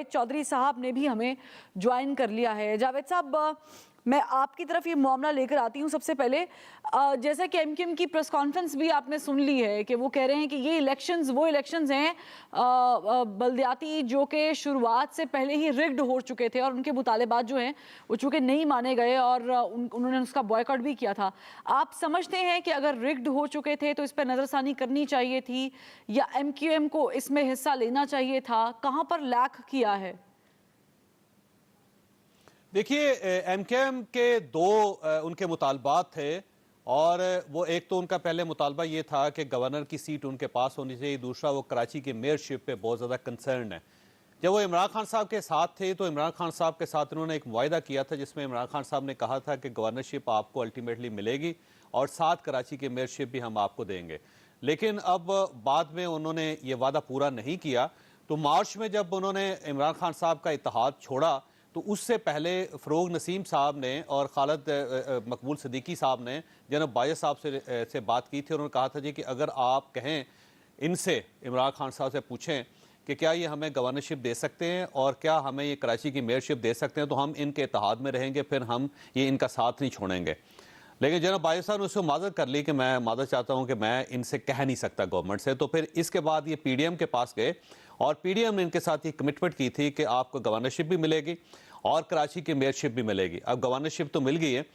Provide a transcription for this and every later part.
चौधरी साहब ने भी हमें ज्वाइन कर लिया है। जावेद साहब, मैं आपकी तरफ ये मामला लेकर आती हूँ। सबसे पहले जैसा कि एमक्यूएम की प्रेस कॉन्फ्रेंस भी आपने सुन ली है कि वो कह रहे हैं कि ये इलेक्शंस वो इलेक्शंस हैं बल्दियाती जो कि शुरुआत से पहले ही रिग्ड हो चुके थे और उनके मुतालेबात जो हैं वो चूँकि नहीं माने गए और उन्होंने उसका बॉयकॉट भी किया था। आप समझते हैं कि अगर रिग्ड हो चुके थे तो इस पर नज़रसानी करनी चाहिए थी या एमक्यूएम को इसमें हिस्सा लेना चाहिए था? कहाँ पर लैक किया है? देखिए, एमकेएम के दो उनके मुतालबात थे और वो एक तो उनका पहले मुतालबा ये था कि गवर्नर की सीट उनके पास होनी चाहिए, दूसरा वो कराची के मेयरशिप पे बहुत ज़्यादा कंसर्न है। जब वो इमरान खान साहब के साथ थे तो इमरान खान साहब के साथ उन्होंने एक मुआहिदा किया था जिसमें इमरान खान साहब ने कहा था कि गवर्नरशिप आपको अल्टीमेटली मिलेगी और साथ कराची के मेयरशिप भी हम आपको देंगे। लेकिन अब बाद में उन्होंने ये वादा पूरा नहीं किया, तो मार्च में जब उन्होंने इमरान खान साहब का इत्तेहाद छोड़ा तो उससे पहले फ़रोग नसीम साहब ने और खालिद मकबूल सिद्दीकी साहब ने जनाब बायस साहब से बात की थी और उन्होंने कहा था जी कि अगर आप कहें इनसे, इमरान खान साहब से पूछें कि क्या ये हमें गवर्नरशिप दे सकते हैं और क्या हमें ये कराची की मेयरशिप दे सकते हैं तो हम इनके इत्तेहाद में रहेंगे, फिर हम ये इनका साथ नहीं छोड़ेंगे। लेकिन जनाब बायस साहब ने उसको माजर कर ली कि मैं माजर चाहता हूँ कि मैं इनसे कह नहीं सकता गवर्नमेंट से। तो फिर इसके बाद ये पीडीएम के पास गए और पीडीएम ने इनके साथ ये कमिटमेंट की थी कि आपको गवर्नरशिप भी मिलेगी और कराची की मेयरशिप भी मिलेगी। अब गवर्नरशिप तो मिल गई है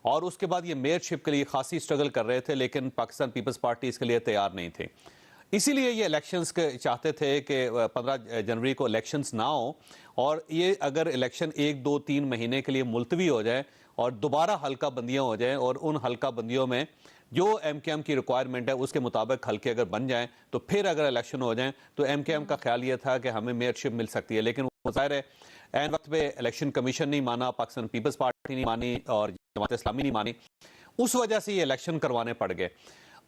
और उसके बाद ये मेयरशिप के लिए खासी स्ट्रगल कर रहे थे, लेकिन पाकिस्तान पीपल्स पार्टी इसके लिए तैयार नहीं थे। इसीलिए ये इलेक्शंस के चाहते थे कि 15 जनवरी को इलेक्शंस ना हो और ये अगर इलेक्शन 1, 2, 3 महीने के लिए मुलतवी हो जाए और दोबारा हल्का बंदियाँ हो जाएं और उन हल्का बंदियों में जो एमकेएम की रिक्वायरमेंट है उसके मुताबिक हल्के अगर बन जाएं तो फिर अगर इलेक्शन हो जाएं तो एमकेएम का ख्याल ये था कि हमें मेयरशिप मिल सकती है। लेकिन वो ज़ाहिर है एन वक्त पे इलेक्शन कमीशन नहीं माना, पाकिस्तान पीपल्स पार्टी नहीं मानी और जमात इस्लामी नहीं मानी, उस वजह से ये इलेक्शन करवाने पड़ गए।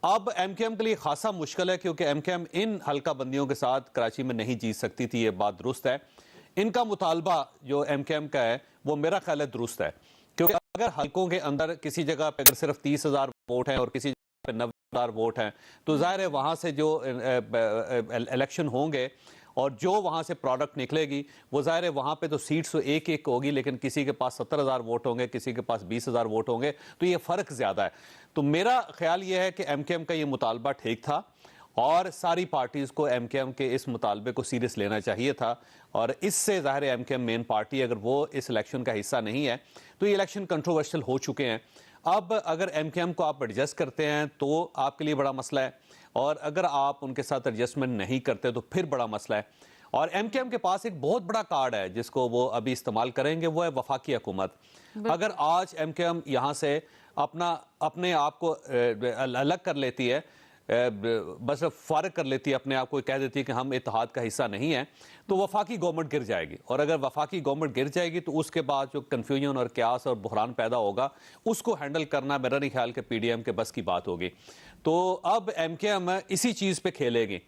अब एमकेएम के लिए खासा मुश्किल है क्योंकि एमकेएम इन हल्का बंदियों के साथ कराची में नहीं जीत सकती थी, ये बात दुरुस्त है। इनका मुतालबा जो एमकेएम का है वो मेरा ख्याल है दुरुस्त है, क्योंकि अगर हल्कों के अंदर किसी जगह पे अगर सिर्फ 30,000 वोट हैं और किसी जगह पे 90,000 वोट हैं तो जाहिर है वहाँ से जो इलेक्शन होंगे और जो वहाँ से प्रोडक्ट निकलेगी वो जाहिर है वहाँ पे तो सीट्स तो एक एक होगी, लेकिन किसी के पास 70,000 वोट होंगे, किसी के पास 20,000 वोट होंगे, तो ये फ़र्क ज़्यादा है। तो मेरा ख्याल ये है कि एमकेएम का ये मुतालबा ठीक था और सारी पार्टीज़ को एमकेएम के इस मुतालबे को सीरियस लेना चाहिए था और इससे ज़ाहिर है एमकेएम मेन पार्टी अगर वो इस इलेक्शन का हिस्सा नहीं है तो ये इलेक्शन कंट्रोवर्शियल हो चुके हैं। अब अगर एमकेएम को आप एडजस्ट करते हैं तो आपके लिए बड़ा मसला है और अगर आप उनके साथ एडजस्टमेंट नहीं करते तो फिर बड़ा मसला है। और एमकेएम के पास एक बहुत बड़ा कार्ड है जिसको वो अभी इस्तेमाल करेंगे, वो है वफाकी हुकूमत। अगर आज एमकेएम यहाँ से अपने आप को अलग कर लेती है, बस फारग कर लेती है अपने आप को, कह देती है कि हम इत्तेहाद का हिस्सा नहीं है, तो वफाकी गवर्नमेंट गिर जाएगी और अगर वफाकी गवर्नमेंट गिर जाएगी तो उसके बाद जो कन्फ्यूजन और क्यास और बहरान पैदा होगा उसको हैंडल करना मेरा नहीं ख्याल कि पीडीएम के बस की बात होगी। तो अब एमकेएम इसी चीज़ पे खेलेगी,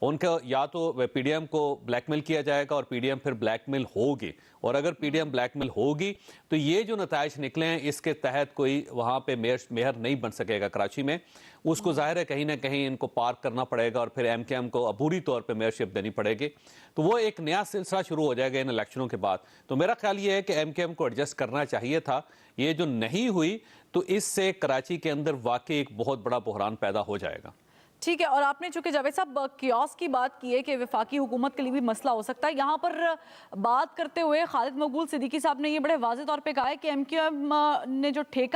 उनका या तो पीडीएम को ब्लैकमेल किया जाएगा और पीडीएम फिर ब्लैकमेल होगी और अगर पीडीएम ब्लैकमेल होगी तो ये जो नताइज निकले हैं इसके तहत कोई वहाँ पे मेयर नहीं बन सकेगा कराची में, उसको जाहिर है कहीं ना कहीं इनको पार करना पड़ेगा और फिर एमकेएम को अबूरी तौर पे मेयरशिप देनी पड़ेगी। तो वो एक नया सिलसिला शुरू हो जाएगा इन इलेक्शनों के बाद। तो मेरा ख्याल ये है कि एमकेएम को एडजस्ट करना चाहिए था, ये जो नहीं हुई तो इससे कराची के अंदर वाकई एक बहुत बड़ा बहरान पैदा हो जाएगा। ठीक है, और आपने चूंकि जावेद साहब कियोस्क की बात की है कि वफाकी हुकूमत के लिए भी मसला हो सकता है, यहाँ पर बात करते हुए खालिद मकबूल सिद्दीकी साहब ने ये बड़े वाज़ेह तौर पे कहा है कि एमक्यूएम ने जो ठेका